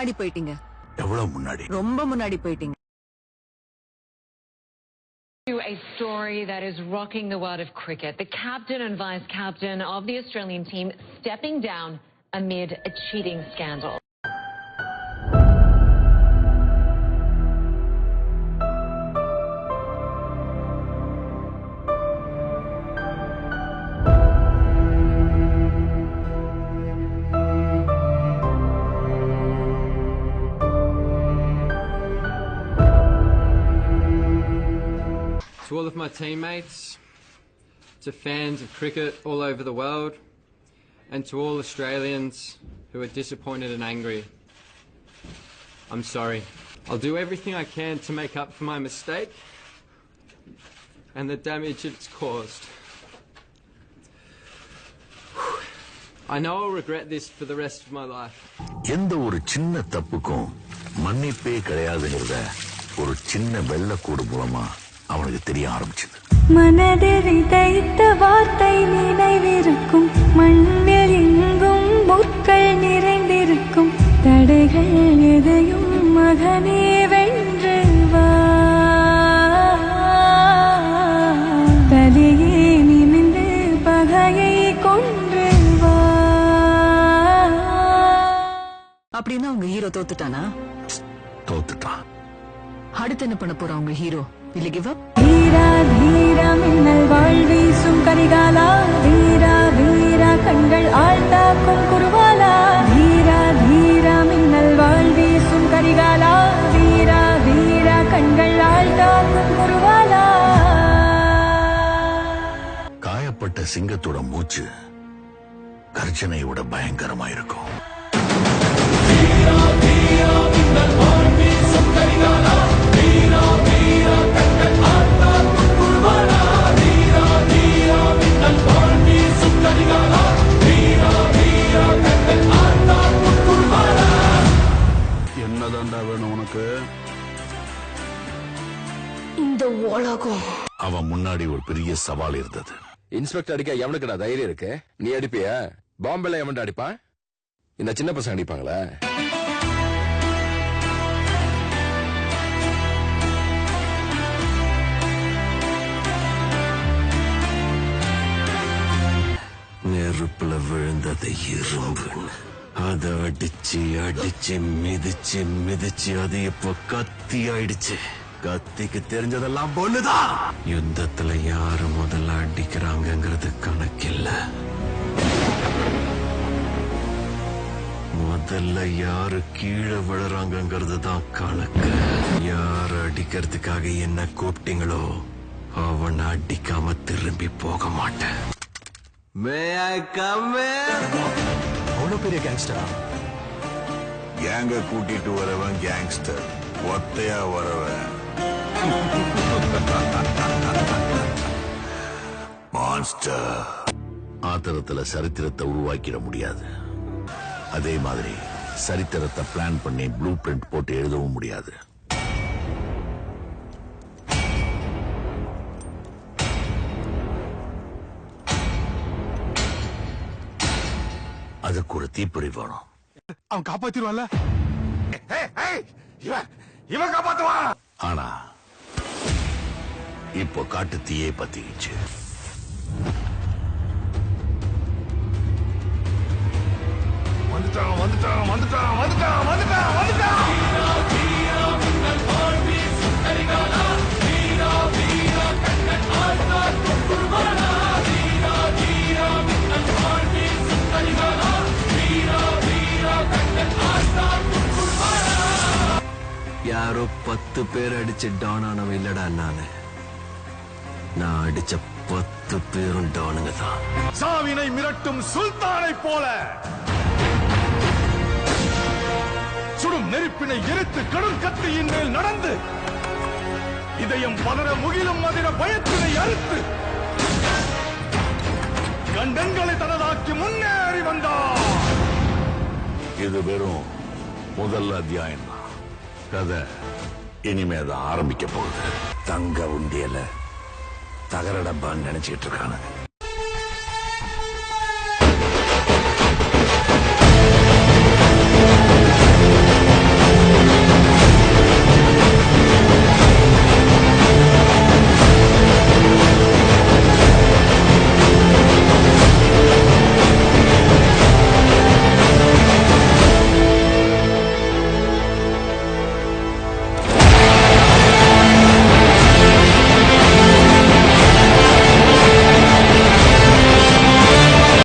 முன்னாடி போயிட்டீங்க. எவ்வளவு முன்னாடி? ரொம்ப முன்னாடி போயிட்டீங்க. A story that is rocking the world of cricket. The captain and vice captain of the Australian team stepping down amid a cheating scandal. To all of my teammates, to fans of cricket all over the world, and to all Australians who are disappointed and angry, I'm sorry. I'll do everything I can to make up for my mistake and the damage it's caused. I know I'll regret this for the rest of my life. எந்த ஒரு சின்ன தப்புக்கும் மன்னிப்பே கிடையாதுங்கிறத ஒரு சின்ன வெள்ளக்கூடு மூலமா அவனுக்கு தெரிய ஆரம்பிச்சது. மனதில் விதைத்த வார்த்தை நினைவிருக்கும், மண்ணில் எங்கும் முற்கள் நிறைந்திருக்கும், தடைகள் எதையும் மகனே வென்று வா, தலையே நிமிர்ந்து பகையை கொன்று வா. அப்படின்னா உங்க ஹீரோ தோத்துட்டானா? தோத்துட்டான். அடுத்து என்ன பண்ண போறா உங்க hero? Will you give up? வீரா வீரா மின்னல் வாழ் வீசும் கரிகாலா, வீரா வீரா கண்கள் ஆழ்ந்தாக்கும் குருவாலா, வீரா வீரா மின்னல் வாழ் வீசும் கரிகாலா, வீரா வீரா கண்கள் ஆழ்ந்தாக்கும் குருவாலா. காயப்பட்ட சிங்கத்தோட மூச்சு கர்ஜனை விட பயங்கரமா இருக்கும். என்னதான்டா வேணும் உனக்கு? இந்த உலகம். அவன் முன்னாடி ஒரு பெரிய சவால் இருந்தது. இன்ஸ்பெக்டர் அடிக்க எவனுக்குடா தைரியம் இருக்கு? நீ அடிப்பியா? பாம்பேல எவன்டா அடிப்பான்? இந்த சின்ன பசங்க அடிப்பாங்களா? நெருப்புல விழுந்தது இரும்பு, அதை அடிச்சு அடிச்சு மிதிச்சு மிதிச்சு அது இப்ப கத்தி ஆயிடுச்சு. கத்திக்கு தெரிஞ்சதெல்லாம் பொண்ணுதான். யுத்தத்துல யாரு முதல்ல அடிக்கிறாங்கிறது கணக்கில்ல, முதல்ல யாரு கீழே விழுறாங்கிறது தான் கணக்கு. யாரு அடிக்கிறதுக்காக என்ன கூப்பிட்டீங்களோ அவனை அடிக்காம திரும்பி போக மாட்டேன். அவ்வளவு பெரிய கேங்ஸ்டரா? கேங்க கூட்டிட்டு வரவன் கேங்ஸ்டர், ஒத்தையா வரவன் மான்ஸ்டர். ஆத்திரத்துல சரித்திரத்தை உருவாக்கிட முடியாது. அதே மாதிரி சரித்திரத்தை பிளான் பண்ணி ப்ளூ பிரிண்ட் போட்டு எழுதவும் முடியாது. அதுக்கு ஒரு தீப்பொறி வேணும். அவன் காப்பாத்திடுவான்ல? இவன் காப்பாத்துவான். ஆனா இப்போ காட்டு தீயே பத்திக்கிச்சு. வந்துட்டான் வந்துட்டான் வந்துட்டான் வந்துட்டான் வந்துட்டான் வந்துட்டான். யாரோ 10 பேர் அடிச்சு டான் ஆனவன் இல்லடா நானு. நான் அடிச்ச 10 பேரும் டானுங்க தான். சாவினை மிரட்டும் சுல்தானை போல சுடும் நெருப்பினை எரித்து கடும் கத்தியின் மேல் நடந்து இதயம் பதற முகிலும் அதிர பயத்தினை அறுத்து கண்டங்களை தனதாக்கி முன்னேறி வந்தார். இது வெறும் முதல் அத்தியாயம் தான். கதை இனிமேதான் ஆரம்பிக்க போகுது. தங்க உண்டியல தகர டப்பான்னு நினைச்சிட்டு இருக்கானுங்க.